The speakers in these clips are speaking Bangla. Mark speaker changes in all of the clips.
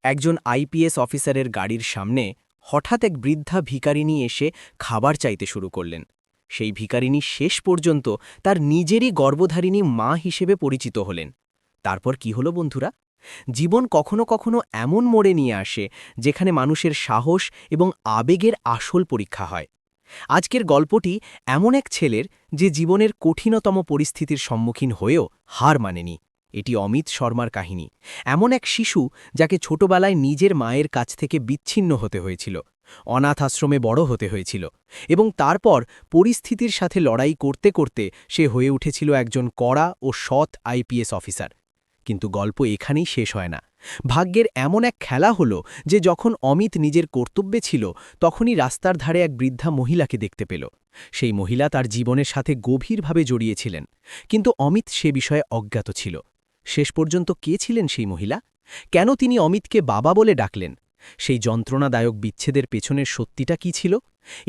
Speaker 1: একজন আইপিএস অফিসারের গাড়ির সামনে হঠাৎ এক বৃদ্ধা ভিখারিনী এসে খাবার চাইতে শুরু করলেন। সেই ভিখারিনী শেষ পর্যন্ত তার নিজেরই গর্ভধারিণী মা হিসেবে পরিচিত হলেন। তারপর কি হলো বন্ধুরা? জীবন কখনো কখনো এমন মোড়ে নিয়ে আসে যেখানে মানুষের সাহস এবং আবেগের আসল পরীক্ষা হয়। আজকের গল্পটি এমন এক ছেলের যে জীবনের কঠিনতম পরিস্থিতির সম্মুখীন হয়েও হার মানেনি। এটি অমিত শর্মার কাহিনী, এমন এক শিশু যাকে ছোটবেলায় নিজের মায়ের কাছ থেকে বিচ্ছিন্ন হতে হয়েছিল, অনাথ আশ্রমে বড় হতে হয়েছিল, এবং তারপর পরিস্থিতির সাথে লড়াই করতে করতে সে হয়ে উঠেছিল একজন কড়া ও সৎ আইপিএস অফিসার। কিন্তু গল্প এখানেই শেষ হয় না। ভাগ্যের এমন এক খেলা হলো যে যখন অমিত নিজের কর্তব্যে ছিল, তখনই রাস্তার ধারে এক বৃদ্ধা মহিলাকে দেখতে পেল। সেই মহিলা তার জীবনের সাথে গভীরভাবে জড়িয়েছিলেন, কিন্তু অমিত সে বিষয়ে অজ্ঞাত ছিল। শেষ পর্যন্ত কে ছিলেন সেই মহিলা? কেন তিনি অমিতকে বাবা বলে ডাকলেন? সেই যন্ত্রণাদায়ক বিচ্ছেদের পেছনের সত্যিটা কি ছিল?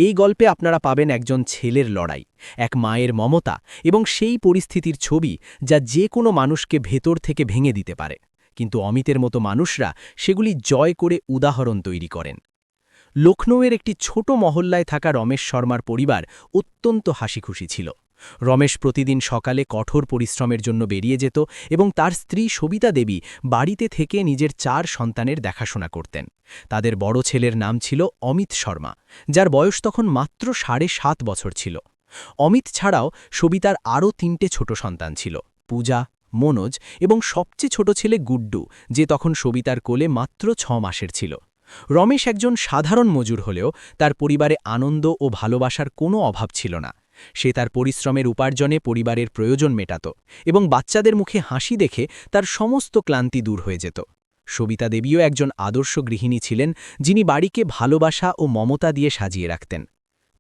Speaker 1: এই গল্পে আপনারা পাবেন একজন ছেলের লড়াই, এক মায়ের মমতা এবং সেই পরিস্থিতির ছবি যা যে কোনো মানুষকে ভেতর থেকে ভেঙে দিতে পারে, কিন্তু অমিতের মতো মানুষরা সেগুলি জয় করে উদাহরণ তৈরি করেন। লখনৌয়ের একটি ছোট মহল্লায় থাকা রমেশ শর্মার পরিবার অত্যন্ত হাসিখুশি ছিল। রমেশ প্রতিদিন সকালে কঠোর পরিশ্রমের জন্য বেরিয়ে যেত এবং তার স্ত্রী সবিতা দেবী বাড়িতে থেকে নিজের 4 সন্তানের দেখাশোনা করতেন। তাদের বড় ছেলের নাম ছিল অমিত শর্মা, যার বয়স তখন মাত্র 7.5 বছর ছিল। অমিত ছাড়াও সবিতার আরও 3টে ছোট সন্তান ছিল, পূজা, মনোজ এবং সবচেয়ে ছোট ছেলে গুড্ডু, যে তখন সবিতার কোলে মাত্র 6 মাসের ছিল। রমেশ একজন সাধারণ মজুর হলেও তার পরিবারে আনন্দ ও ভালোবাসার কোনো অভাব ছিল না। সে তার পরিশ্রমের উপার্জনে পরিবারের প্রয়োজন মেটাত এবং বাচ্চাদের মুখে হাসি দেখে তার সমস্ত ক্লান্তি দূর হয়ে যেত। সবিতা দেবীও একজন আদর্শ গৃহিণী ছিলেন, যিনি বাড়িকে ভালোবাসা ও মমতা দিয়ে সাজিয়ে রাখতেন।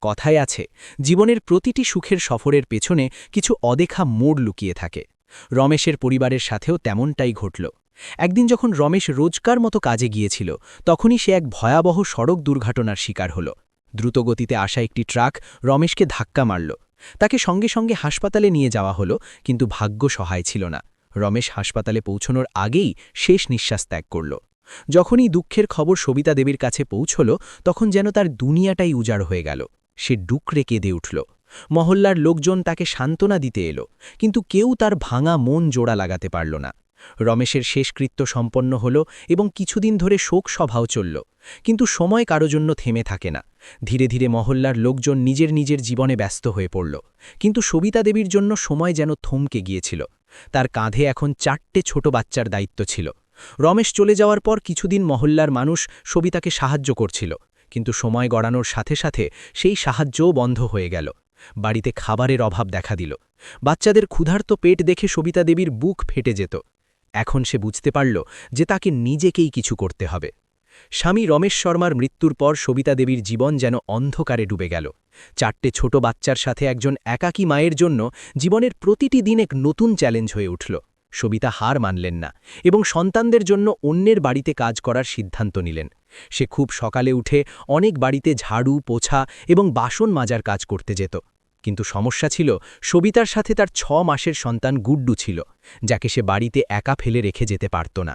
Speaker 1: কথায় আছে, জীবনের প্রতিটি সুখের সফরের পেছনে কিছু অদেখা মোড় লুকিয়ে থাকে। রমেশের পরিবারের সাথেও তেমনটাই ঘটল। একদিন যখন রমেশ রোজকার মতো কাজে গিয়েছিল, তখনই সে এক ভয়াবহ সড়ক দুর্ঘটনার শিকার হল। দ্রুতগতিতে আসা একটি ট্রাক রমেশকে ধাক্কা মারল। তাকে সঙ্গে সঙ্গে হাসপাতালে নিয়ে যাওয়া হলো, কিন্তু ভাগ্য সহায় ছিল না। রমেশ হাসপাতালে পৌঁছনোর আগেই শেষ নিঃশ্বাস ত্যাগ করল। যখনই দুঃখের খবর সবিতা দেবীর কাছে পৌঁছল, তখন যেন তার দুনিয়াটাই উজাড় হয়ে গেল। সে ডুকরে কেঁদে উঠল। মহল্লার লোকজন তাকে সান্ত্বনা দিতে এলো, কিন্তু কেউ তার ভাঙা মন জোড়া লাগাতে পারল না। রমেশের শেষকৃত্য সম্পন্ন হল এবং কিছুদিন ধরে শোক সভাও চলল, কিন্তু সময় কারো জন্য থেমে থাকে না। ধীরে ধীরে মহল্লার লোকজন নিজের নিজের জীবনে ব্যস্ত হয়ে পড়ল, কিন্তু সবিতা দেবীর জন্য সময় যেন থমকে গিয়েছিল। তার কাঁধে এখন 4টে ছোট বাচ্চার দায়িত্ব ছিল। রমেশ চলে যাওয়ার পর কিছুদিন মহল্লার মানুষ সবিতাকে সাহায্য করছিল, কিন্তু সময় গড়ানোর সাথে সাথে সেই সাহায্যও বন্ধ হয়ে গেল। বাড়িতে খাবারের অভাব দেখা দিল। বাচ্চাদের ক্ষুধার্ত পেট দেখে সবিতা দেবীর বুক ফেটে যেত। এখন সে বুঝতে পারল যে তাকে নিজেকেই কিছু করতে হবে। স্বামী রমেশ শর্মার মৃত্যুর পর সবিতা দেবীর জীবন যেন অন্ধকারে ডুবে গেল। 4টে ছোট বাচ্চার সাথে একজন একাকী মায়ের জন্য জীবনের প্রতিটি দিন এক নতুন চ্যালেঞ্জ হয়ে উঠল। সবিতা হার মানলেন না এবং সন্তানদের জন্য অন্যের বাড়িতে কাজ করার সিদ্ধান্ত নিলেন। সে খুব সকালে উঠে অনেক বাড়িতে ঝাড়ু, পোছা এবং বাসন মাজার কাজ করতে যেত। কিন্তু সমস্যা ছিল, সবিতার সাথে তার 6 মাসের সন্তান গুড্ডু ছিল, যাকে সে বাড়িতে একা ফেলে রেখে যেতে পারত না।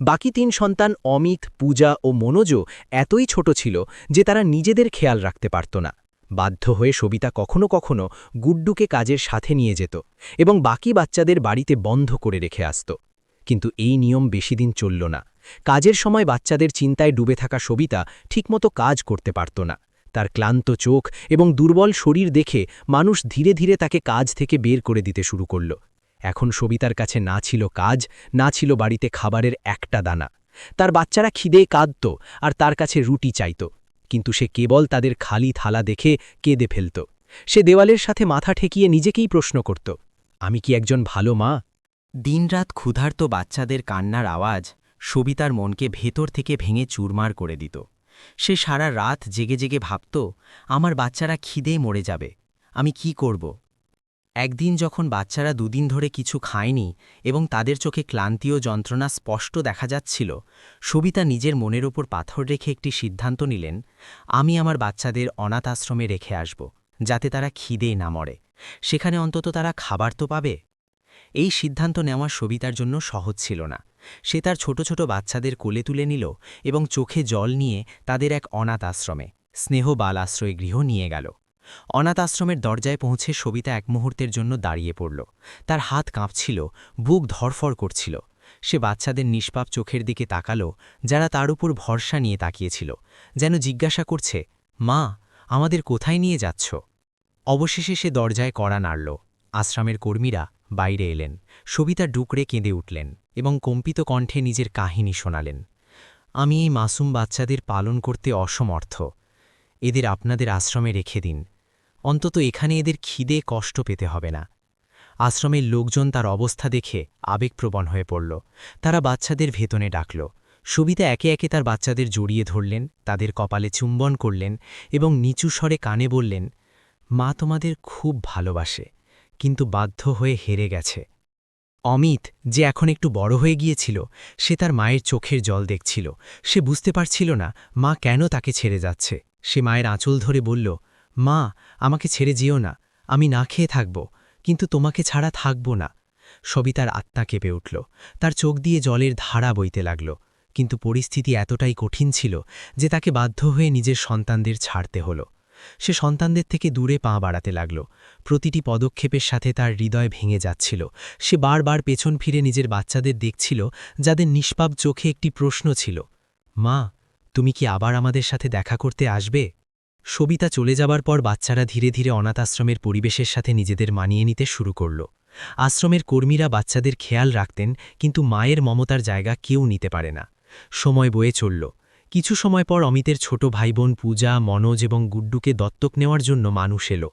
Speaker 1: বাকি 3 সন্তান অমিত, পূজা ও মনোজও এতই ছোট ছিল যে তারা নিজেদের খেয়াল রাখতে পারত না। বাধ্য হয়ে সবিতা কখনো কখনো গুড্ডুকে কাজের সাথে নিয়ে যেত এবং বাকি বাচ্চাদের বাড়িতে বন্ধ করে রেখে আসত। কিন্তু এই নিয়ম বেশি দিন চলল না। কাজের সময় বাচ্চাদের চিন্তায় ডুবে থাকা সবিতা ঠিকমতো কাজ করতে পারত না। তার ক্লান্ত চোখ এবং দুর্বল শরীর দেখে মানুষ ধীরে ধীরে তাকে কাজ থেকে বের করে দিতে শুরু করল। এখন সবিতার কাছে না ছিল কাজ, না ছিল বাড়িতে খাবারের একটা দানা। তার বাচ্চারা খিদে কাঁদত আর তার কাছে রুটি চাইত, কিন্তু সে কেবল তাদের খালি থালা দেখে কেঁদে ফেলত। সে দেওয়ালের সাথে মাথা ঠেকিয়ে নিজেকেই প্রশ্ন করত, আমি কি একজন ভালো মা? দিনরাত ক্ষুধার্ত বাচ্চাদের কান্নার আওয়াজ সবিতার মনকে ভেতর থেকে ভেঙে চুরমার করে দিত। সে সারা রাত জেগে জেগে ভাবত, আমার বাচ্চারা খিদেয় মরে যাবে, আমি কি করব? একদিন যখন বাচ্চারা 2 দিন ধরে কিছু খায়নি এবং তাদের চোখে ক্লান্তি ও যন্ত্রণা স্পষ্ট দেখা যাচ্ছিল, সবিতা নিজের মনের ওপর পাথর রেখে একটি সিদ্ধান্ত নিলেন, আমি আমার বাচ্চাদের অনাথ আশ্রমে রেখে আসব, যাতে তারা খিদেয় না মরে। সেখানে অন্তত তারা খাবার তো পাবে। এই সিদ্ধান্ত নেওয়া সবিতার জন্য সহজ ছিল না,
Speaker 2: সে তার ছোট ছোট বাচ্চাদের কোলে তুলে নিল এবং চোখে জল নিয়ে তাদের এক অনাথ আশ্রমে, স্নেহ বাল আশ্রয় গৃহ নিয়ে গেল। অনাথ আশ্রমের দরজায় পৌঁছে সবিতা এক মুহূর্তের জন্য দাঁড়িয়ে পড়ল। তার হাত কাঁপছিল, বুক ধরফর করছিল। সে বাচ্চাদের নিষ্পাপ চোখের দিকে তাকালো, যারা তার উপর ভরসা নিয়ে তাকিয়েছিল, যেন জিজ্ঞাসা করছে, মা, আমাদের কোথায় নিয়ে যাচ্ছ? অবশেষে সে দরজায় কড়া নাড়ল। আশ্রমের কর্মীরা বাইরে এলেন। সবিতা ডুকরে কেঁদে উঠলেন এবং কম্পিত কণ্ঠে নিজের কাহিনী শোনালেন। আমি এই মাসুম বাচ্চাদের পালন করতে অসমর্থ। এদের আপনাদের আশ্রমে রেখে দিন। অন্তত এখানে এদের খিদে কষ্ট পেতে হবে না। আশ্রমের লোকজন তার অবস্থা দেখে আবেগপ্রবণ হয়ে পড়ল। তারা বাচ্চাদের ভেতনে ডাকল। সবিতা একে একে তার বাচ্চাদের জড়িয়ে ধরলেন, তাদের কপালে চুম্বন করলেন এবং নিচু স্বরে কানে বললেন, মা তোমাদের খুব ভালোবাসে, কিন্তু বাধ্য হয়ে হেরে গেছে। অমিত, যে এখন একটু বড় হয়ে গিয়েছিল, সে তার মায়ের চোখের জল দেখছিল। সে বুঝতে পারছিল না মা কেন তাকে ছেড়ে যাচ্ছে। সে মায়ের আঁচল ধরে বলল, মা, আমাকে ছেড়ে যেও না, আমি না খেয়ে থাকব, কিন্তু তোমাকে ছাড়া থাকব না। সবিতার আত্মা কেঁপে উঠল। তার চোখ দিয়ে জলের ধারা বইতে লাগল। কিন্তু পরিস্থিতি এতটাই কঠিন ছিল যে তাকে বাধ্য হয়ে নিজের সন্তানদের ছাড়তে হল। সে সন্তানদের থেকে দূরে পা বাড়াতে লাগল। প্রতিটি পদক্ষেপের সাথে তার হৃদয় ভেঙে যাচ্ছিল। সে বারবার পেছন ফিরে নিজের বাচ্চাদের দেখছিল, যাদের নিষ্পাপ চোখে একটি প্রশ্ন ছিল, মা, তুমি কি আবার আমাদের সাথে দেখা করতে আসবে? সবিতা চলে যাবার পর বাচ্চারা ধীরে ধীরে অনাথ আশ্রমের পরিবেশের সাথে নিজেদের মানিয়ে নিতে শুরু করল। আশ্রমের কর্মীরা বাচ্চাদের খেয়াল রাখতেন, কিন্তু মায়ের মমতার জায়গা কেউ নিতে পারে না। সময় বয়ে চলল। কিছু সময় পর অমিতের ছোট ভাইবোন পূজা, মনোজ এবং গুড্ডুকে দত্তক নেওয়ার জন্য মানুষ এলো।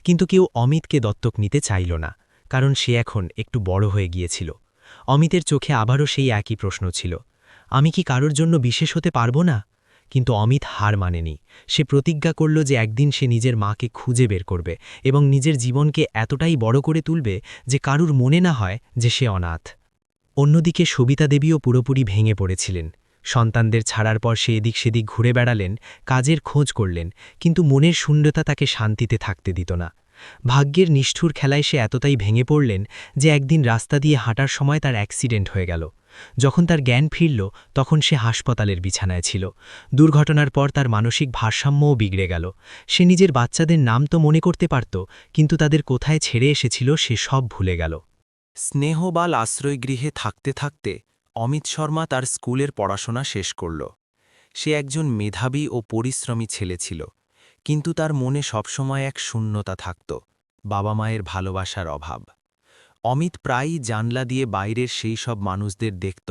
Speaker 2: কিন্তু কেউ অমিতকে দত্তক নিতে চাইল না, কারণ সে এখন একটু বড় হয়ে গিয়েছিল। অমিতের চোখে আবারও সেই একই প্রশ্ন ছিল, আমি কি কারোর জন্য বিশেষ হতে পারবো না? কিন্তু অমিত হার মানেনি। সে প্রতিজ্ঞা করল যে একদিন সে নিজের মাকে খুঁজে বের করবে এবং নিজের জীবনকে এতটাই বড় করে তুলবে যে কারুর মনে না হয় যে সে অনাথ। অন্যদিকে সবিতা দেবীও পুরোপুরি ভেঙে পড়েছিলেন। সন্তানদের ছাড়ার পর সে এদিক সেদিক ঘুরে বেড়ালেন, কাজের খোঁজ করলেন, কিন্তু মনের শূন্যতা তাকে শান্তিতে থাকতে দিত না। ভাগ্যের নিষ্ঠুর খেলায় সে এতটাই ভেঙে পড়লেন যে একদিন রাস্তা দিয়ে হাঁটার সময় তার অ্যাক্সিডেন্ট হয়ে গেল। যখন তার জ্ঞান ফিরল, তখন সে হাসপাতালের বিছানায় ছিল। দুর্ঘটনার পর তার মানসিক ভারসাম্যও বিগড়ে গেল। সে নিজের বাচ্চাদের নাম তো মনে করতে পারত, কিন্তু তাদের কোথায় ছেড়ে এসেছিল সে সব ভুলে গেল।
Speaker 1: স্নেহবাল আশ্রয়গৃহে থাকতে থাকতে অমিত শর্মা তার স্কুলের পড়াশোনা শেষ করল। সে একজন মেধাবী ও পরিশ্রমী ছেলে ছিল, কিন্তু তার মনে সবসময় এক শূন্যতা থাকত, বাবা মায়ের ভালোবাসার অভাব। অমিত প্রায়ই জানলা দিয়ে বাইরের সেই সব মানুষদের দেখত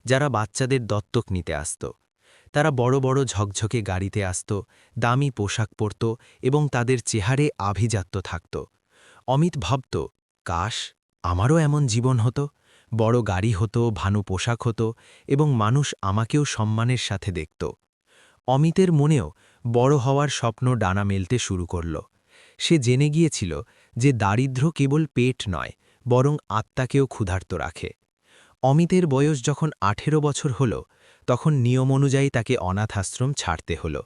Speaker 1: যারা বাচ্চাদের দত্তক নিতে আসত। তারা বড় বড় ঝকঝকে গাড়িতে আসত, দামি পোশাক পরত এবং তাদের চেহারে আভিজাত্য থাকত। অমিত ভাবত, কাশ আমারও এমন জীবন হতো, বড় গাড়ি হতো, ভানু পোশাক হতো এবং মানুষ আমাকেও সম্মানের সাথে দেখত। অমিতের মনেও বড় হওয়ার স্বপ্ন ডানা মেলতে শুরু করল। সে জেনে গিয়েছিল যে দারিদ্র্য কেবল পেট নয়, বরং আত্মাকেও ক্ষুধার্ত রাখে। অমিতের বয়স যখন 18 বছর হল, তখন নিয়ম অনুযায়ী তাকে অনাথ আশ্রম ছাড়তে হল।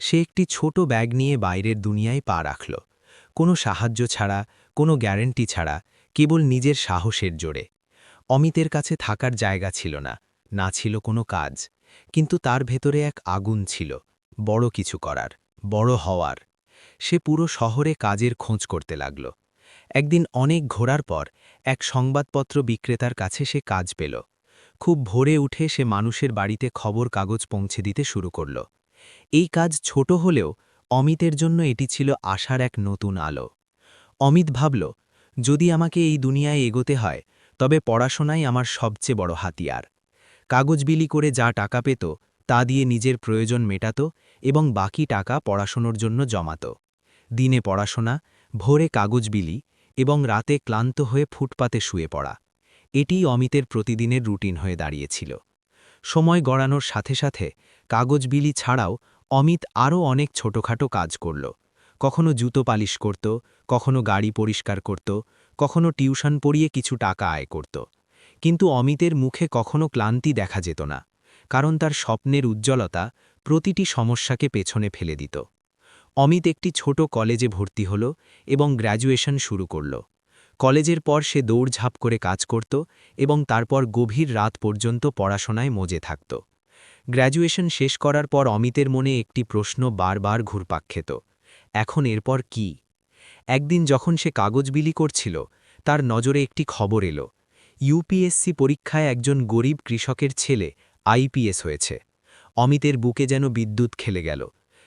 Speaker 1: সে একটি ছোট ব্যাগ নিয়ে বাইরের দুনিয়ায় পা রাখল, কোনো সাহায্য ছাড়া, কোনো গ্যারেন্টি ছাড়া, কেবল নিজের সাহসের জোরে। অমিতের কাছে থাকার জায়গা ছিল না, না ছিল কোনো কাজ, কিন্তু তার ভেতরে এক আগুন ছিল, বড় কিছু করার, বড় হওয়ার। সে পুরো শহরে কাজের খোঁজ করতে লাগল। একদিন অনেক ঘোরার পর এক সংবাদপত্র বিক্রেতার কাছে সে কাজ পেল। খুব ভোরে উঠে সে মানুষের বাড়িতে খবর কাগজ পৌঁছে দিতে শুরু করল। এই কাজ ছোট হলেও অমিতের জন্য এটি ছিল আশার এক নতুন আলো। অমিত ভাবল, যদি আমাকে এই দুনিয়ায় এগোতে হয়, তবে পড়াশোনাই আমার সবচেয়ে বড় হাতিয়ার। কাগজ বিলি করে যা টাকা পেত তা দিয়ে নিজের প্রয়োজন মেটাত এবং বাকি টাকা পড়াশোনার জন্য জমাত। দিনে পড়াশোনা, ভোরে কাগজ বিলি এবং রাতে ক্লান্ত হয়ে ফুটপাতে শুয়ে পড়া, এটিই অমিতের প্রতিদিনের রুটিন হয়ে দাঁড়িয়েছিল। সময় গড়ানোর সাথে সাথে কাগজ বিলি ছাড়াও অমিত আরও অনেক ছোটখাটো কাজ করল। কখনো জুতো পালিশ করত, কখনো গাড়ি পরিষ্কার করত, কখনো টিউশন পড়িয়ে কিছু টাকা আয় করত। কিন্তু অমিতের মুখে কখনো ক্লান্তি দেখা যেত না, কারণ তার স্বপ্নের উজ্জ্বলতা প্রতিটি সমস্যাকে পেছনে ফেলে দিত। অমিত একটি ছোট কলেজে ভর্তি হল এবং গ্র্যাজুয়েশন শুরু করল।
Speaker 2: কলেজের পর সে দৌড়ঝাঁপ করে কাজ করত এবং তারপর গভীর রাত পর্যন্ত পড়াশোনায় মজে থাকত। গ্র্যাজুয়েশন শেষ করার পর অমিতের মনে একটি প্রশ্ন বারবার ঘুরপাক খেত, এখন এরপর কি? একদিন যখন সে কাগজ বিলি করছিল, তার নজরে একটি খবর এলো। ইউপিএসসি পরীক্ষায় একজন গরিব কৃষকের ছেলে আইপিএস হয়েছে। অমিতের বুকে যেন বিদ্যুৎ খেলে গেল।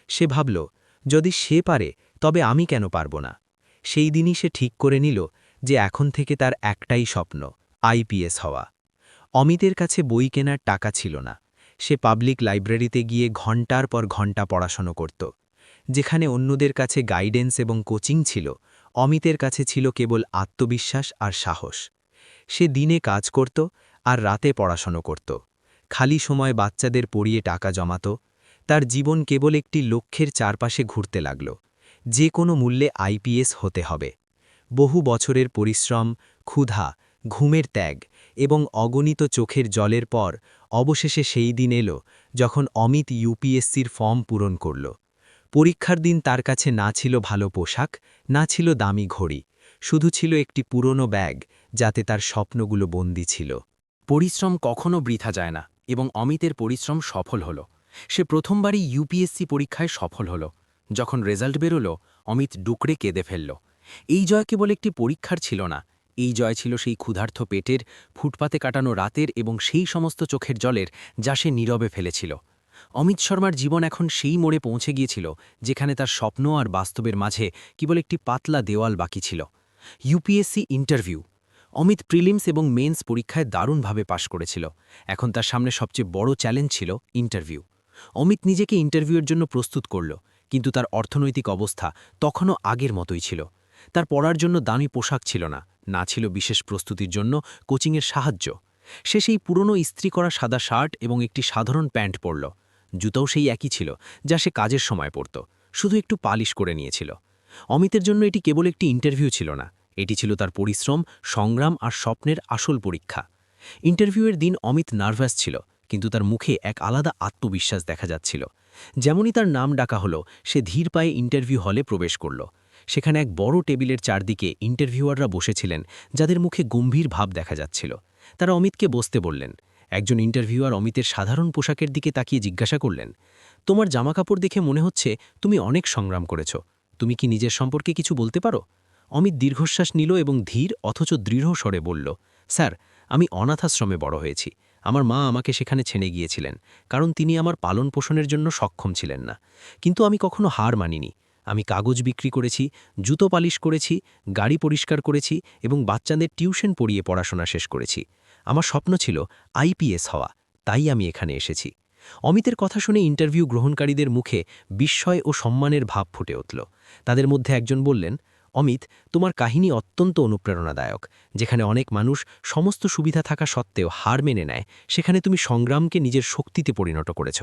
Speaker 2: সে ভাবল, যদি সে পারে তবে আমি কেন পারব না? সেই দিনই সে ঠিক করে নিল যে এখন থেকে তার একটাই স্বপ্ন, আইপিএস হওয়া। অমিতের কাছে বই কেনার টাকা ছিল না। সে পাবলিক লাইব্রেরিতে গিয়ে ঘণ্টার পর ঘণ্টা পড়াশোনা করত। যেখানে অন্যদের কাছে গাইডেন্স এবং কোচিং ছিল, অমিতের কাছে ছিল কেবল আত্মবিশ্বাস আর সাহস। সে দিনে কাজ করত আর রাতে পড়াশোনা করত। খালি সময় বাচ্চাদের পড়িয়ে টাকা জমাত। তার জীবন কেবল একটি লক্ষ্যের চারপাশে ঘুরতে লাগল, যে কোনো মূল্যে আইপিএস হতে হবে। বহু বছরের পরিশ্রম, ক্ষুধা, ঘুমের ত্যাগ এবং অগণিত চোখের জলের পর অবশেষে সেই দিন এলো যখন অমিত ইউপিএসসির ফর্ম পূরণ করল। পরীক্ষার দিন তার কাছে না ছিল ভালো পোশাক, না ছিল দামি ঘড়ি, শুধু ছিল একটি পুরনো ব্যাগ যাতে তার স্বপ্নগুলো বন্দী ছিল।
Speaker 3: পরিশ্রম কখনো বৃথা যায় না এবং অমিতের পরিশ্রম সফল হল। সে প্রথমবারই ইউপিএসসি পরীক্ষায় সফল হল। যখন রেজাল্ট বেরোল, অমিত ডুকরে কেঁদে ফেলল। এই জয় কেবল একটি পরীক্ষার ছিল না, এই জয় ছিল সেই ক্ষুধার্ত পেটের, ফুটপাতে কাটানো রাতের এবং সেই সমস্ত চোখের জলের যা সে নীরবে ফেলেছিল। অমিত শর্মার জীবন এখন সেই মোড়ে পৌঁছে গিয়েছিল যেখানে তার স্বপ্ন আর বাস্তবের মাঝে কেবল একটি পাতলা দেওয়াল বাকি ছিল। UPSC interview. অমিত প্রিলিমস এবং মেন্স পরীক্ষায় দারুণভাবে পাশ করেছিল। এখন তার সামনে সবচেয়ে বড় চ্যালেঞ্জ ছিল ইন্টারভিউ। অমিত নিজেকে ইন্টারভিউয়ের জন্য প্রস্তুত করল, কিন্তু তার অর্থনৈতিক অবস্থা তখনও আগের মতোই ছিল। তার পড়ার জন্য দামি পোশাক ছিল না, না ছিল বিশেষ প্রস্তুতির জন্য কোচিংয়ের সাহায্য। সে সেই পুরনো ইস্ত্রি করা সাদা শার্ট এবং একটি সাধারণ প্যান্ট পরল। জুতোও সেই একই ছিল যা সে কাজের সময় পরত, শুধু একটু পালিশ করে নিয়েছিল। অমিতের জন্য এটি কেবল একটি ইন্টারভিউ ছিল না, এটি ছিল তার পরিশ্রম, সংগ্রাম আর স্বপ্নের আসল পরীক্ষা। ইন্টারভিউয়ের দিন অমিত নার্ভাস ছিল, কিন্তু তার মুখে এক আলাদা আত্মবিশ্বাস দেখা যাচ্ছিল। যেমনই তার নাম ডাকা হলো, সে ধীর পায়ে ইন্টারভিউ হলে প্রবেশ করল। সেখানে এক বড় টেবিলের চারদিকে ইন্টারভিউয়াররা বসেছিলেন, যাদের মুখে গম্ভীর ভাব দেখা যাচ্ছিল। তারা অমিতকে বসতে বললেন। একজন ইন্টারভিউয়ার অমিতের সাধারণ পোশাকের দিকে তাকিয়ে জিজ্ঞাসা করলেন, তোমার জামাকাপড় দেখে মনে হচ্ছে তুমি অনেক সংগ্রাম করেছ। তুমি কি নিজের সম্পর্কে কিছু বলতে পারো? অমিত দীর্ঘশ্বাস নিল এবং ধীর অথচ দৃঢ় স্বরে বলল, স্যার, আমি অনাথাশ্রমে বড় হয়েছি। আমার মা আমাকে সেখানে ছেড়ে গিয়েছিলেন, কারণ তিনি আমার পালন পোষণের জন্য সক্ষম ছিলেন না। কিন্তু আমি কখনো হার মানিনি। আমি কাগজ বিক্রি করেছি, জুতো পালিশ করেছি, গাড়ি পরিষ্কার করেছি এবং বাচ্চাদের টিউশন পড়িয়ে পড়াশোনা শেষ করেছি। আমার স্বপ্ন ছিল আইপিএস হওয়া, তাই আমি এখানে এসেছি। অমিতের কথা শুনে ইন্টারভিউ গ্রহণকারীদের মুখে বিস্ময় ও সম্মানের ভাব ফুটে উঠল। তাদের মধ্যে একজন বললেন, অমিত, তোমার কাহিনী অত্যন্ত অনুপ্রেরণাদায়ক। যেখানে অনেক মানুষ সমস্ত সুবিধা থাকা সত্ত্বেও হার মেনে নেয়, সেখানে তুমি সংগ্রামকে নিজের শক্তিতে পরিণত করেছ।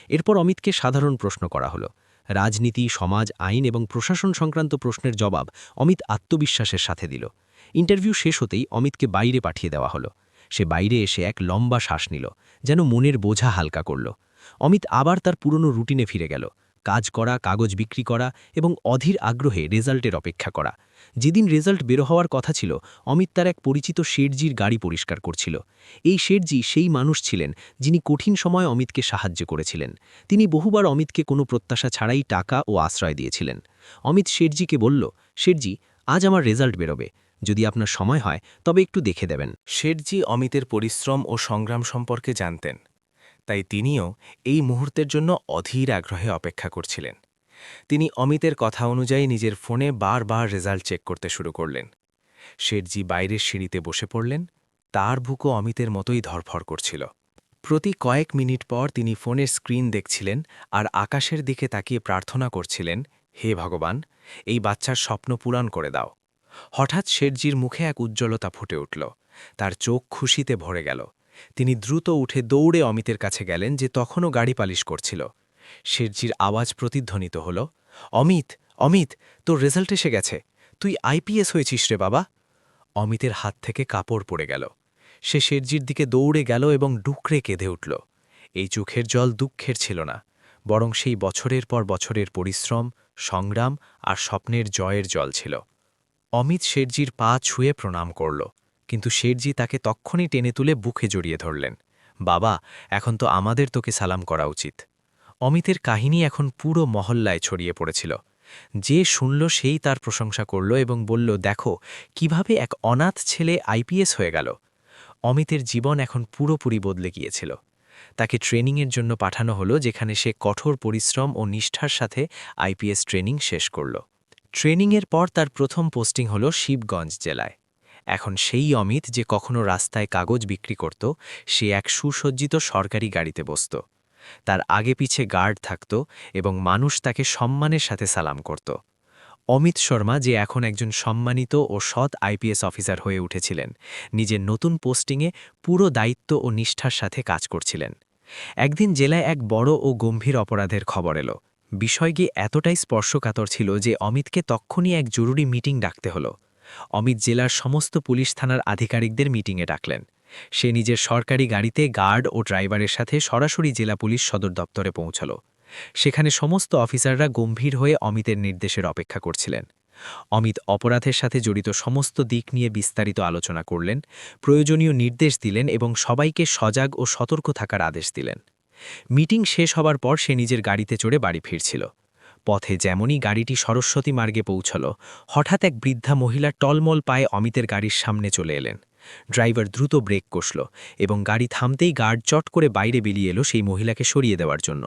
Speaker 3: এরপর অমিতকে সাধারণ প্রশ্ন করা হলো। রাজনীতি, সমাজ, আইন এবং প্রশাসন সংক্রান্ত প্রশ্নের জবাব অমিত আত্মবিশ্বাসের সাথে দিল। ইন্টারভিউ শেষ হতেই অমিতকে বাইরে পাঠিয়ে দেওয়া হলো। সে বাইরে এসে এক লম্বা শ্বাস নিল, যেন মনের বোঝা হালকা করল। অমিত আবার তার পুরনো রুটিনে ফিরে গেল, কাজ করা, কাগজ বিক্রি করা এবং অধীর আগ্রহে রেজাল্টের অপেক্ষা করা। যেদিন রেজাল্ট বেরো হওয়ার কথা ছিল, অমিত তার এক পরিচিত শেঠজির গাড়ি পরিষ্কার করছিল। এই শেঠজি সেই মানুষ ছিলেন যিনি কঠিন সময় অমিতকে সাহায্য করেছিলেন। তিনি বহুবার অমিতকে কোনো প্রত্যাশা ছাড়াই টাকা ও আশ্রয় দিয়েছিলেন। অমিত শেঠজিকে বলল, শেঠজি, আজ আমার রেজাল্ট বেরোবে। যদি আপনার সময় হয় তবে একটু দেখে দেবেন।
Speaker 1: শেঠজি অমিতের পরিশ্রম ও সংগ্রাম সম্পর্কে জানতেন, তাই তিনিও এই মুহূর্তের জন্য অধীর আগ্রহে অপেক্ষা করছিলেন। তিনি অমিতের কথা অনুযায়ী নিজের ফোনে বারবার রেজাল্ট চেক করতে শুরু করলেন। শেঠজি বাইরের সিঁড়িতে বসে পড়লেন, তার বুকও অমিতের মতোই ধরফর করছিল। প্রতি কয়েক মিনিট পর তিনি ফোনের স্ক্রিন দেখছিলেন আর আকাশের দিকে তাকিয়ে প্রার্থনা করছিলেন, হে ভগবান, এই বাচ্চার স্বপ্ন পূরণ করে দাও। হঠাৎ শেঠজির মুখে এক উজ্জ্বলতা ফুটে উঠল, তার চোখ খুশিতে ভরে গেল। তিনি দ্রুত উঠে দৌড়ে অমিতের কাছে গেলেন, যে তখনও গাড়ি পালিশ করছিল। শেঠজির আওয়াজ প্রতিধ্বনিত হল, অমিত, অমিত, তোর রেজাল্ট এসে গেছে। তুই আইপিএস হয়েছিস রে বাবা। অমিতের হাত থেকে কাপড় পড়ে গেল। সে শেঠজির দিকে দৌড়ে গেল এবং ডুকরে কেঁদে উঠল। এই চোখের জল দুঃখের ছিল না, বরং সেই বছরের পর বছরের পরিশ্রম, সংগ্রাম আর স্বপ্নের জয়ের জল ছিল।
Speaker 2: অমিত শেঠজির পা ছুঁয়ে প্রণাম করল, কিন্তু শেঠজি তাকে তক্ষণই টেনে তুলে বুকে জড়িয়ে ধরলেন। বাবা, এখন তো আমাদের তোকে সালাম করা উচিত। অমিতের কাহিনী এখন পুরো মহল্লায় ছড়িয়ে পড়েছিল। যে শুনল সেই তার প্রশংসা করল এবং বলল, দেখো কিভাবে এক অনাথ ছেলে আইপিএস হয়ে গেল। অমিতের জীবন এখন পুরোপুরি বদলে গিয়েছিল। তাকে ট্রেনিংয়ের জন্য পাঠানো হলো, যেখানে সে কঠোর পরিশ্রম ও নিষ্ঠার সাথে আইপিএস ট্রেনিং শেষ করল। ট্রেনিংয়ের পর তার প্রথম পোস্টিং হল শিবগঞ্জ জেলায়। এখন সেই অমিত যে কখনো রাস্তায় কাগজ বিক্রি করত, সে এক সুসজ্জিত সরকারি গাড়িতে বসত। তার আগে পিছে গার্ড থাকত এবং মানুষ তাকে সম্মানের সাথে সালাম করত। অমিত শর্মা, যে এখন একজন সম্মানিত ও সৎ আইপিএস অফিসার হয়ে উঠেছিলেন, নিজের নতুন পোস্টিংয়ে পুরো দায়িত্ব ও নিষ্ঠার সাথে কাজ করছিলেন। একদিন জেলায় এক বড় ও গম্ভীর অপরাধের খবর এলো। বিষয়টি এতটাই স্পর্শকাতর ছিল যে অমিতকে তক্ষুনি এক জরুরি মিটিং ডাকতে হলো। অমিত জেলার সমস্ত পুলিশ থানার আধিকারিকদের মিটিংয়ে ডাকলেন। সে নিজের সরকারি গাড়িতে গার্ড ও ড্রাইভারের সাথে সরাসরি জেলা পুলিশ সদর দপ্তরে পৌঁছল। সেখানে সমস্ত অফিসাররা গম্ভীর হয়ে অমিতের নির্দেশের অপেক্ষা করছিলেন। অমিত অপরাধের সাথে জড়িত সমস্ত দিক নিয়ে বিস্তারিত আলোচনা করলেন, প্রয়োজনীয় নির্দেশ দিলেন এবং সবাইকে সজাগ ও সতর্ক থাকার আদেশ দিলেন। মিটিং শেষ হবার পর সে নিজের গাড়িতে চড়ে বাড়ি ফিরছিল। পথে যেমনই গাড়িটি সরস্বতী মার্গে পৌঁছল, হঠাৎ এক বৃদ্ধা মহিলা টলমল পায়ে অমিতের গাড়ির সামনে চলে এলেন। ড্রাইভার দ্রুত ব্রেক কষল এবং গাড়ি থামতেই গার্ড চট করে বাইরে বেরিয়ে এলো সেই মহিলাকে সরিয়ে দেওয়ার জন্য।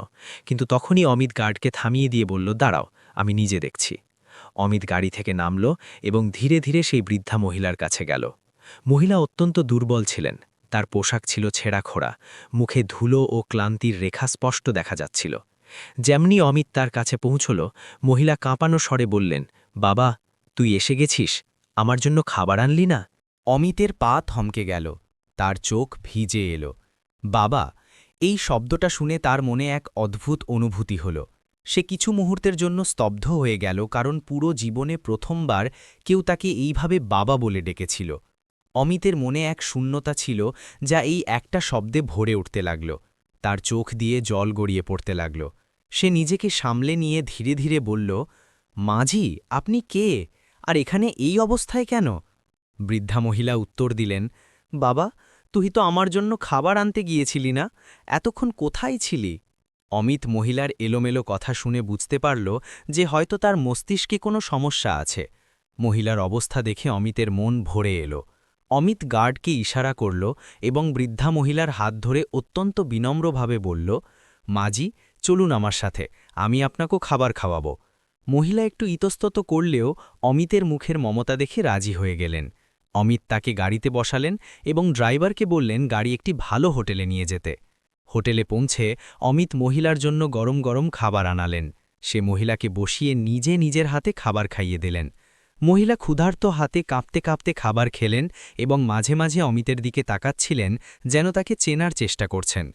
Speaker 2: কিন্তু তখনই অমিত গার্ডকে থামিয়ে দিয়ে বলল, দাঁড়াও, আমি নিজে দেখছি। অমিত গাড়ি থেকে নামল এবং ধীরে ধীরে সেই বৃদ্ধা মহিলার কাছে গেল। মহিলা অত্যন্ত দুর্বল ছিলেন। তার পোশাক ছিল ছেঁড়াখোড়া, মুখে ধুলো ও ক্লান্তির রেখা স্পষ্ট দেখা যাচ্ছিল। যেমনি অমিত তার কাছে পৌঁছল, মহিলা কাঁপানো স্বরে বললেন, বাবা, তুই এসে গেছিস, আমার জন্য খাবার আনলি না?
Speaker 4: অমিতের পা থমকে গেল, তার চোখ ভিজে এলো। বাবা, এই শব্দটা শুনে তার মনে এক অদ্ভুত অনুভূতি হল। সে কিছু মুহূর্তের জন্য স্তব্ধ হয়ে গেল, কারণ পুরো জীবনে প্রথমবার কেউ তাকে এইভাবে বাবা বলে ডেকেছিল। অমিতের মনে এক শূন্যতা ছিল যা এই একটা শব্দে ভরে উঠতে লাগল। তার চোখ দিয়ে জল গড়িয়ে পড়তে লাগল। সে নিজেকে সামলে নিয়ে ধীরে ধীরে বলল, মাঝি, আপনি কে? আর এখানে এই অবস্থায় কেন? বৃদ্ধা মহিলা উত্তর দিলেন, বাবা, তুই তো আমার জন্য খাবার আনতে গিয়েছিলি না? এতক্ষণ কোথায় ছিলি? অমিত মহিলার এলোমেলো কথা শুনে বুঝতে পারল যে হয়তো তার মস্তিষ্কে কোনো সমস্যা আছে। মহিলার অবস্থা দেখে অমিতের মন ভরে এলো। অমিত গার্ডকে ইশারা করল এবং বৃদ্ধা মহিলার হাত ধরে অত্যন্ত বিনম্রভাবে বলল, মাঝি, চলুন আমার সাথে, আমি আপনাকে খাবার খাওয়াব। মহিলা একটু ইতস্তত করলেও অমিতের মুখের মমতা দেখে রাজি হয়ে গেলেন। অমিত তাকে গাড়িতে বসালেন এবং ড্রাইভারকে বললেন গাড়ি একটি ভালো হোটেলে নিয়ে যেতে। হোটেলে পৌঁছে অমিত মহিলার জন্য গরম গরম খাবার আনালেন। সে মহিলাকে বসিয়ে নিজে নিজের হাতে খাবার খাইয়ে দিলেন। মহিলা ক্ষুধার্ত হাতে কাঁপতে কাঁপতে খাবার খেলেন এবং মাঝে মাঝে অমিতের দিকে তাকাচ্ছিলেন, যেন তাকে চেনার চেষ্টা করছেন।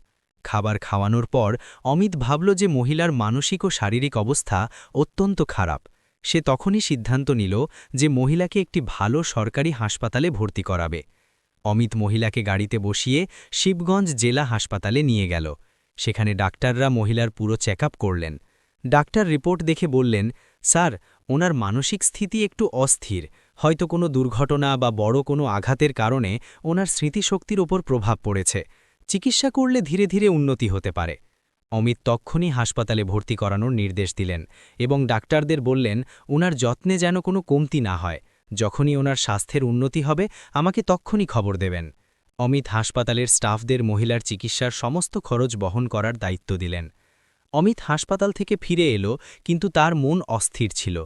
Speaker 4: খাবার খাওয়ানোর পর অমিত ভাবল যে মহিলার মানসিক ও শারীরিক অবস্থা অত্যন্ত খারাপ। সে তখনই সিদ্ধান্ত নিল যে মহিলাকে একটি ভালো সরকারি হাসপাতালে ভর্তি করাবে। অমিত মহিলাকে গাড়িতে বসিয়ে শিবগঞ্জ জেলা হাসপাতালে নিয়ে গেল। সেখানে ডাক্তাররা মহিলার পুরো চেকআপ করলেন। ডাক্তার রিপোর্ট দেখে বললেন, স্যার, ওনার মানসিক স্থিতি একটু অস্থির, হয়তো কোনো দুর্ঘটনা বা বড় কোনো আঘাতের কারণে ওনার স্মৃতিশক্তির ওপর প্রভাব পড়েছে। চিকিৎসা করলে ধীরে ধীরে উন্নতি হতে পারে। অমিত তক্ষুনি হাসপাতালে ভর্তি করানোর নির্দেশ দিলেন এবং ডাক্তারদের বললেন ওনার যত্নে যেন কোনো কমতি না হয়। যখনই ওনার স্বাস্থ্যের উন্নতি হবে আমাকে তক্ষুনি খবর দেবেন। অমিত হাসপাতালের স্টাফদের মহিলার চিকিৎসার সমস্ত খরচ বহন করার দায়িত্ব দিলেন। অমিত হাসপাতাল থেকে ফিরে এলো, কিন্তু তার মন অস্থির ছিল।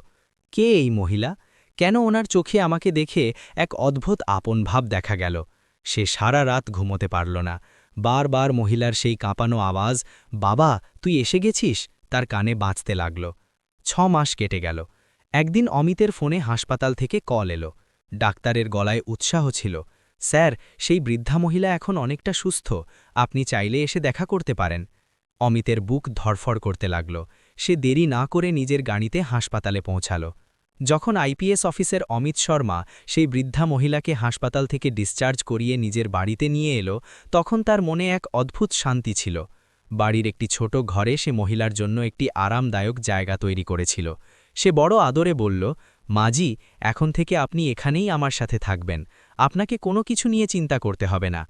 Speaker 4: কে এই মহিলা? কেন ওনার চোখে আমাকে দেখে এক অদ্ভুত আপন ভাব দেখা গেল? সে সারা রাত ঘুমোতে পারল না। বারবার মহিলার সেই কাঁপানো আওয়াজ, বাবা, তুই এসে গেছিস, তার কানে বাজতে লাগল। 6 মাস কেটে গেল। একদিন অমিতের ফোনে হাসপাতাল থেকে কল এলো। ডাক্তারের গলায় উৎসাহ ছিল, স্যার, সেই বৃদ্ধা মহিলা এখন অনেকটা সুস্থ, আপনি চাইলে এসে দেখা করতে পারেন। অমিতের বুক ধরফর করতে লাগল। সে দেরি না করে নিজের গাড়িতে হাসপাতালে পৌঁছাল। যখন আইপিএস অফিসার অমিত শর্মা সেই বৃদ্ধা মহিলাকে হাসপাতাল থেকে ডিসচার্জ করিয়ে নিজের বাড়িতে নিয়ে এলো, তখন তার মনে এক অদ্ভুত শান্তি ছিল। বাড়ির একটি ছোট ঘরে সে মহিলার জন্য একটি আরামদায়ক জায়গা তৈরি করেছিল। সে বড় আদরে বলল, মাজি, এখন থেকে আপনি এখানেই আমার সাথে থাকবেন, আপনাকে কোনো কিছু নিয়ে চিন্তা করতে হবে না।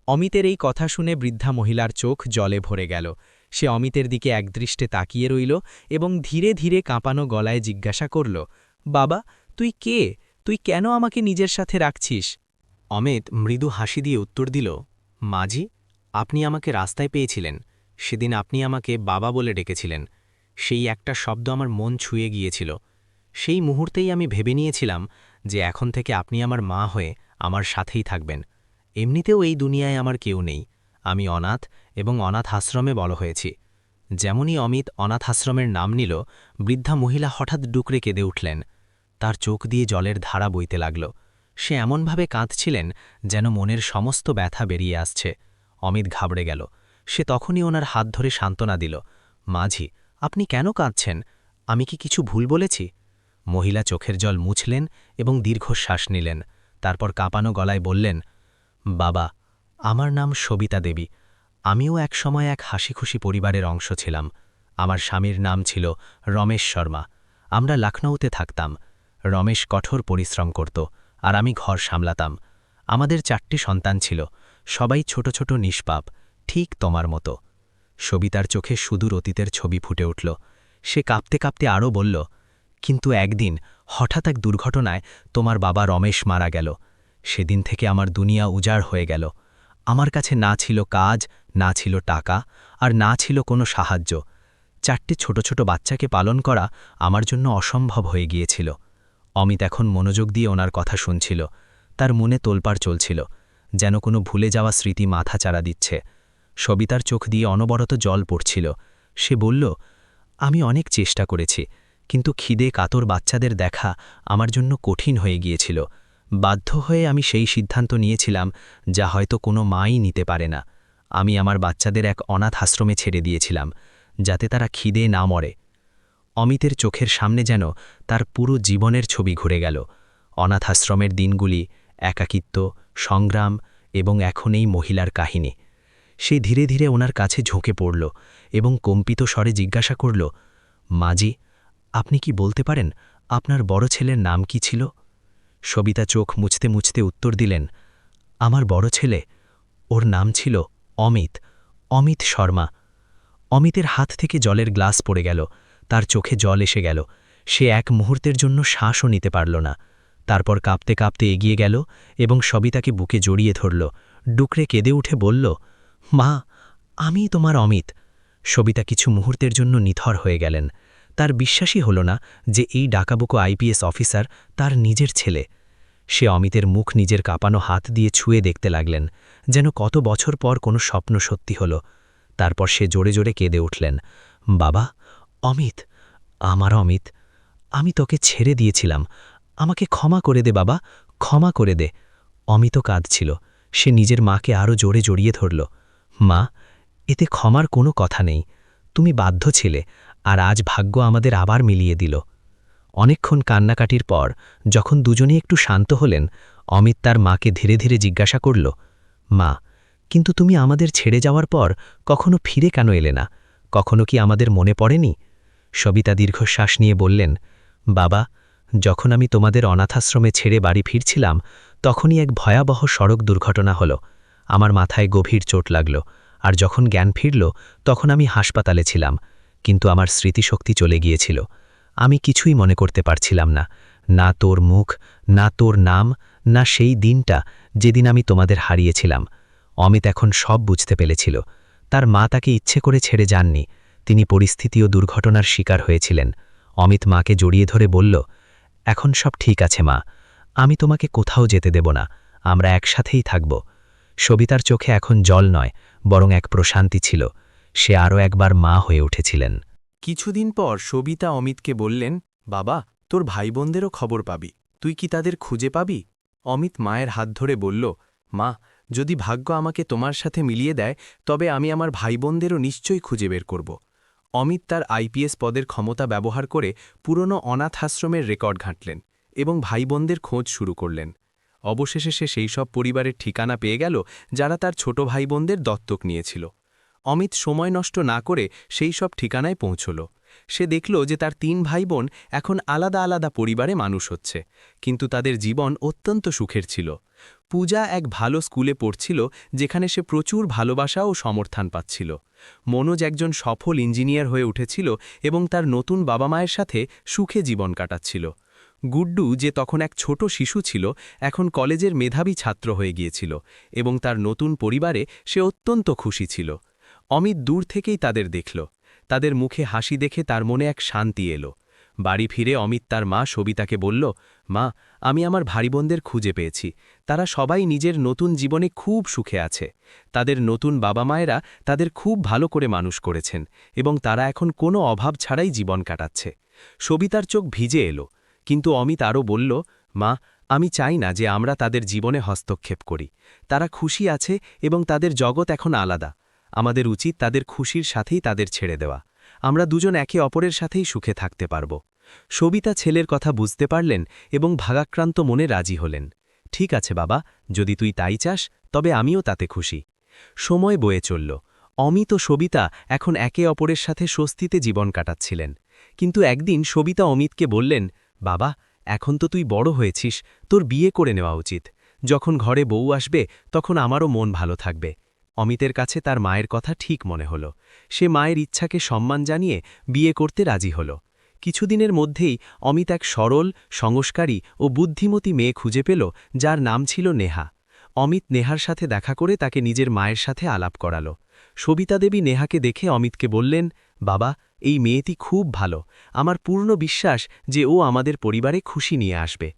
Speaker 4: অমিতের এই কথা শুনে বৃদ্ধা মহিলার চোখ জলে ভরে গেল। সে অমিতের দিকে একদৃষ্টে তাকিয়ে রইল এবং ধীরে ধীরে কাঁপানো গলায় জিজ্ঞাসা করল, বাবা, তুই কে? তুই কেন আমাকে নিজের সাথে রাখছিস?
Speaker 2: অমিত মৃদু হাসি দিয়ে উত্তর দিল, মাঝি, আপনি আমাকে রাস্তায় পেয়েছিলেন, সেদিন আপনি আমাকে বাবা বলে ডেকেছিলেন। সেই একটা শব্দ আমার মন ছুঁয়ে গিয়েছিল। সেই মুহূর্তেই আমি ভেবে নিয়েছিলাম যে এখন থেকে আপনি আমার মা হয়ে আমার সাথেই থাকবেন। এমনিতেও এই দুনিয়ায় আমার কেউ নেই, আমি অনাথ এবং অনাথ আশ্রমে বড় হয়েছি। যেমনই অমিত অনাথ আশ্রমের নাম নিল, বৃদ্ধা মহিলা হঠাৎ ডুকরে কেঁদে উঠলেন। তার চোখ দিয়ে জলের ধারা বইতে লাগল। সে এমনভাবে কাঁদছিলেন যেন মনের সমস্ত ব্যথা বেরিয়ে আসছে। অমিত ঘাবড়ে গেল। সে তখনই ওনার হাত ধরে সান্ত্বনা দিল, মাঝি, আপনি কেন কাঁদছেন? আমি কি কিছু ভুল বলেছি? মহিলা চোখের জল মুছলেন এবং দীর্ঘশ্বাস নিলেন। তারপর কাঁপানো গলায় বললেন, বাবা, আমার নাম সবিতা দেবী। আমিও একসময় এক হাসিখুশি পরিবারের অংশ ছিলাম। আমার স্বামীর নাম ছিল রমেশ শর্মা। আমরা লখনৌতে থাকতাম। রমেশ কঠোর পরিশ্রম করত আর আমি ঘর সামলাতাম। আমাদের 4টি সন্তান ছিল, সবাই ছোট ছোট নিষ্পাপ, ঠিক তোমার মতো। সবিতার চোখে সুদূর অতীতের ছবি ফুটে উঠল। সে কাঁপতে কাঁপতে আরও বলল, কিন্তু একদিন হঠাৎ এক দুর্ঘটনায় তোমার বাবা রমেশ মারা গেল। সেদিন থেকে আমার দুনিয়া উজাড় হয়ে গেল। আমার কাছে না ছিল কাজ, না ছিল টাকা, আর না ছিল কোনো সাহায্য। 4টে ছোট ছোট বাচ্চাকে পালন করা আমার জন্য অসম্ভব হয়ে গিয়েছিল। অমিত এখন মনোযোগ দিয়ে ওনার কথা শুনছিল। তার মনে তোলপাড় চলছিল, যেন কোনো ভুলে যাওয়া স্মৃতি মাথা চাড়া দিচ্ছে। সবিতার চোখ দিয়ে অনবরত জল পড়ছিল। সে বলল, আমি অনেক চেষ্টা করেছি, কিন্তু খিদে কাতর বাচ্চাদের দেখা আমার জন্য কঠিন হয়ে গিয়েছিল। বাধ্য হয়ে আমি সেই সিদ্ধান্ত নিয়েছিলাম যা হয়তো কোনো মাই নিতে পারে না। আমি আমার বাচ্চাদের এক অনাথ আশ্রমে ছেড়ে দিয়েছিলাম, যাতে তারা খিদে না মরে। অমিতের চোখের সামনে যেন তার পুরো জীবনের ছবি ঘুরে গেল। অনাথ আশ্রমের দিনগুলি, একাকিত্ব, সংগ্রাম এবং এখন এই মহিলার কাহিনী। সে ধীরে ধীরে ওনার কাছে ঝুঁকে পড়ল এবং কম্পিত স্বরে জিজ্ঞাসা করল, মাজি, আপনি কি বলতে পারেন আপনার বড় ছেলের নাম কি ছিল? সবিতা চোখ মুছতে মুছতে উত্তর দিলেন, আমার বড় ছেলে, ওর নাম ছিল অমিত, অমিত শর্মা। অমিতের হাত থেকে জলের গ্লাস পড়ে গেল। তার চোখে জল এসে গেল। সে এক মুহূর্তের জন্য শ্বাসও নিতে পারল না। তারপর কাঁপতে কাঁপতে এগিয়ে গেল এবং সবিতাকে বুকে জড়িয়ে ধরল। ডুকরে কেঁদে উঠে বলল, মা, আমি তোমার অমিত। সবিতা কিছু মুহূর্তের জন্য নিথর হয়ে গেলেন। তার বিশ্বাসই হল না যে এই ডাকাবুকো আইপিএস অফিসার তার নিজের ছেলে। সে অমিতের মুখ নিজের কাঁপানো হাত দিয়ে ছুঁয়ে দেখতে লাগলেন, যেন কত বছর পর কোনো স্বপ্ন সত্যি হল। তারপর সে জোরে জোরে কেঁদে উঠলেন, বাবা, অমিত, আমার অমিত, আমি তোকে ছেড়ে দিয়েছিলাম, আমাকে ক্ষমা করে দে বাবা, ক্ষমা করে দে। অমিত কাঁদছিল। সে নিজের মাকে আরও জোরে জড়িয়ে ধরল। মা, এতে ক্ষমার কোনো কথা নেই। তুমি বাধ্য ছিলে, আর আজ ভাগ্য আমাদের আবার মিলিয়ে দিল। অনেকক্ষণ কান্নাকাটির পর যখন দুজনেই একটু শান্ত হলেন, অমিত তার মাকে ধীরে ধীরে জিজ্ঞাসা করল, মা, কিন্তু তুমি আমাদের ছেড়ে যাওয়ার পর কখনো ফিরে কেন এলে না? কখনো কি আমাদের মনে পড়েনি? সবিতা দীর্ঘশ্বাস নিয়ে বললেন, বাবা, যখন আমি তোমাদের অনাথাশ্রমে ছেড়ে বাড়ি ফিরছিলাম, তখনই এক ভয়াবহ সড়ক দুর্ঘটনা হল। আমার মাথায় গভীর চোট লাগল, আর যখন জ্ঞান ফিরল তখন আমি হাসপাতালে ছিলাম। কিন্তু আমার স্মৃতিশক্তি চলে গিয়েছিল। আমি কিছুই মনে করতে পারছিলাম না, না তোর মুখ, না তোর নাম, না সেই দিনটা যেদিন আমি তোমাদের হারিয়েছিলাম। অমিত এখন সব বুঝতে পেরেছিল। তার মা তাকে ইচ্ছে করে ছেড়ে যাননি, তিনি পরিস্থিতি ও দুর্ঘটনার শিকার হয়েছিলেন। অমিত মাকে জড়িয়ে ধরে বলল, এখন সব ঠিক আছে মা, আমি তোমাকে কোথাও যেতে দেব না, আমরা একসাথেই থাকব। সবিতার চোখে এখন জল নয়, বরং এক প্রশান্তি ছিল। সে আরও একবার মা হয়ে উঠেছিলেন।
Speaker 1: কিছুদিন পর সবিতা অমিতকে বললেন, বাবা, তোর ভাইবোনদেরও খবর পাবি, তুই কি তাদের খুঁজে পাবি? অমিত মায়ের হাত ধরে বলল, মা, যদি ভাগ্য আমাকে তোমার সাথে মিলিয়ে দেয় তবে আমি আমার ভাইবোনদেরও নিশ্চয়ই খুঁজে বের করব। অমিত তার আইপিএস পদের ক্ষমতা ব্যবহার করে পুরনো অনাথ আশ্রমের রেকর্ড ঘাঁটলেন এবং ভাইবোনদের খোঁজ শুরু করলেন। অবশেষে সে সেই সব পরিবারের ঠিকানা পেয়ে গেল যারা তার ছোট ভাইবোনদের দত্তক নিয়েছিল। অমিত সময় নষ্ট না করে সেই সব ঠিকানায় পৌঁছল
Speaker 3: সে দেখল যে তার 3 ভাইবোন এখন আলাদা আলাদা পরিবারে মানুষ হচ্ছে, কিন্তু তাদের জীবন অত্যন্ত সুখের ছিল। পূজা এক ভালো স্কুলে পড়ছিল, যেখানে সে প্রচুর ভালোবাসা ও সমর্থন পাচ্ছিল। মনোজ একজন সফল ইঞ্জিনিয়ার হয়ে উঠেছিল এবং তার নতুন বাবা মায়ের সাথে সুখে জীবন কাটাচ্ছিল। গুড্ডু, যে তখন এক ছোট শিশু ছিল, এখন কলেজের মেধাবী ছাত্র হয়ে গিয়েছিল এবং তার নতুন পরিবারে সে অত্যন্ত খুশি ছিল। অমিত দূর থেকেই তাদের দেখল। তাদের মুখে হাসি দেখে তার মনে এক শান্তি এলো। বাড়ি ফিরে অমিত তার মা সবিতাকে বলল, মা, আমি আমার ভাইবোনদের খুঁজে পেয়েছি। তারা সবাই নিজের নতুন জীবনে খুব সুখে আছে। তাদের নতুন বাবা মায়েরা তাদের খুব ভালো করে মানুষ করেছেন এবং তারা এখন কোনো অভাব ছাড়াই জীবন কাটাচ্ছে। সবিতার চোখ ভিজে এলো, কিন্তু অমিত আরও বলল, মা, আমি চাই না যে আমরা তাদের জীবনে হস্তক্ষেপ করি। তারা খুশি আছে এবং তাদের জগৎ এখন আলাদা। আমাদের উচিত তাদের খুশির সাথেই তাদের ছেড়ে দেওয়া। আমরা দুজন একে অপরের সাথেই সুখে থাকতে পারব। সবিতা ছেলের কথা বুঝতে পারলেন এবং ভাগাক্রান্ত মনে রাজি হলেন। ঠিক আছে বাবা, যদি তুই তাই চাস তবে আমিও তাতে খুশি। সময় বয়ে চলল। অমিত ও সবিতা এখন একে অপরের সাথে স্বস্তিতে জীবন কাটাচ্ছিলেন। কিন্তু একদিন সবিতা অমিতকে বললেন, বাবা, এখন তো তুই বড় হয়েছিস, তোর বিয়ে করে নেওয়া উচিত। যখন ঘরে বউ আসবে তখন আমারও মন ভালো থাকবে। অমিতের কাছে তার মায়ের কথা ঠিক মনে হল। সে মায়ের ইচ্ছাকে সম্মান জানিয়ে বিয়ে করতে রাজি হল। কিছুদিনের মধ্যেই অমিত এক সরল, সংস্কারী ও বুদ্ধিমতী মেয়ে খুঁজে পেল, যার নাম ছিল নেহা। অমিত নেহার সাথে দেখা করে তাকে নিজের মায়ের সাথে আলাপ করাল। সবিতা দেবী নেহাকে দেখে অমিতকে বললেন, বাবা, এই মেয়েটি খুব ভালো। আমার পূর্ণ বিশ্বাস যে ও আমাদের পরিবারে খুশি নিয়ে আসবে।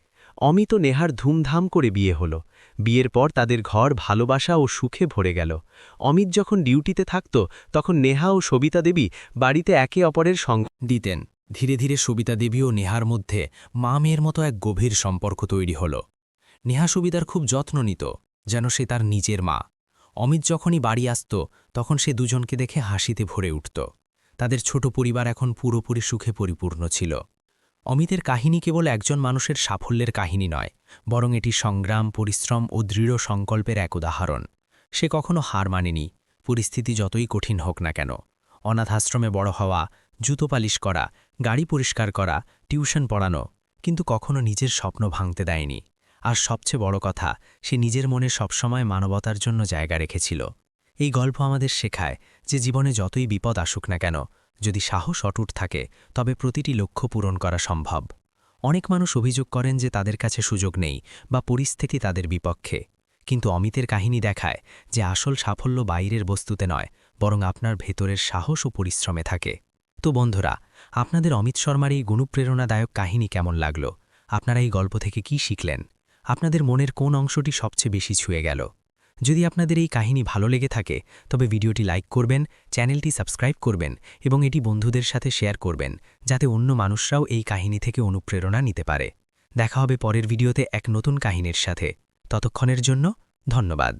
Speaker 3: অমিত ও নেহার ধুমধাম করে বিয়ে হল। বিয়ের পর তাদের ঘর ভালোবাসা ও সুখে ভরে গেল। অমিত যখন ডিউটিতে থাকত তখন নেহা ও সবিতা দেবী বাড়িতে একে অপরের সঙ্গ
Speaker 4: দিতেন। ধীরে ধীরে সবিতা দেবী ও নেহার মধ্যে মা মেয়ের মতো এক গভীর সম্পর্ক তৈরি হল। নেহা সবিতার খুব যত্ন নিত, যেন সে তার নিজের মা। অমিত যখনই বাড়ি আসত তখন সে দুজনকে দেখে হাসিতে ভরে উঠত। তাদের ছোট পরিবার এখন পুরোপুরি সুখে পরিপূর্ণ ছিল। অমিতের কাহিনী কেবল একজন মানুষের সাফল্যের কাহিনী নয়, বরং এটি সংগ্রাম, পরিশ্রম ও দৃঢ় সংকল্পের এক উদাহরণ। সে কখনো হার মানেনি, পরিস্থিতি যতই কঠিন হোক না কেন। অনাথ আশ্রমে বড় হওয়া, জুতো পালিশ করা, গাড়ি পরিষ্কার করা, টিউশন পড়ানো, কিন্তু কখনো নিজের স্বপ্ন ভাঙতে দেয়নি। আর সবচেয়ে বড় কথা, সে নিজের মনে সবসময় মানবতার জন্য জায়গা রেখেছিল। এই গল্প আমাদের শেখায় যে জীবনে যতই বিপদ আসুক না কেন, যদি সাহস অটুট থাকে তবে প্রতিটি লক্ষ্য পূরণ করা সম্ভব। অনেক মানুষ অভিযোগ করেন যে তাদের কাছে সুযোগ নেই বা পরিস্থিতি তাদের বিপক্ষে, কিন্তু অমিতের কাহিনী দেখায় যে আসল সাফল্য বাইরের বস্তুতে নয়, বরং আপনার ভেতরের সাহস ও পরিশ্রমে থাকে। তো বন্ধুরা, আপনাদের অমিত শর্মার এই গুণপ্রেরণাদায়ক কাহিনী কেমন লাগল? আপনারা এই গল্প থেকে কি শিখলেন? আপনাদের মনের কোন অংশটি সবচেয়ে বেশি ছুঁয়ে গেল? যদি আপনাদের এই কাহিনী ভালো লেগে থাকে তবে ভিডিওটি লাইক করবেন, চ্যানেলটি সাবস্ক্রাইব করবেন এবং এটি বন্ধুদের সাথে শেয়ার করবেন, যাতে অন্য মানুষরাও এই কাহিনী থেকে অনুপ্রেরণা নিতে পারে। দেখা হবে পরের ভিডিওতে এক নতুন কাহিনীর সাথে। ততক্ষণের জন্য ধন্যবাদ।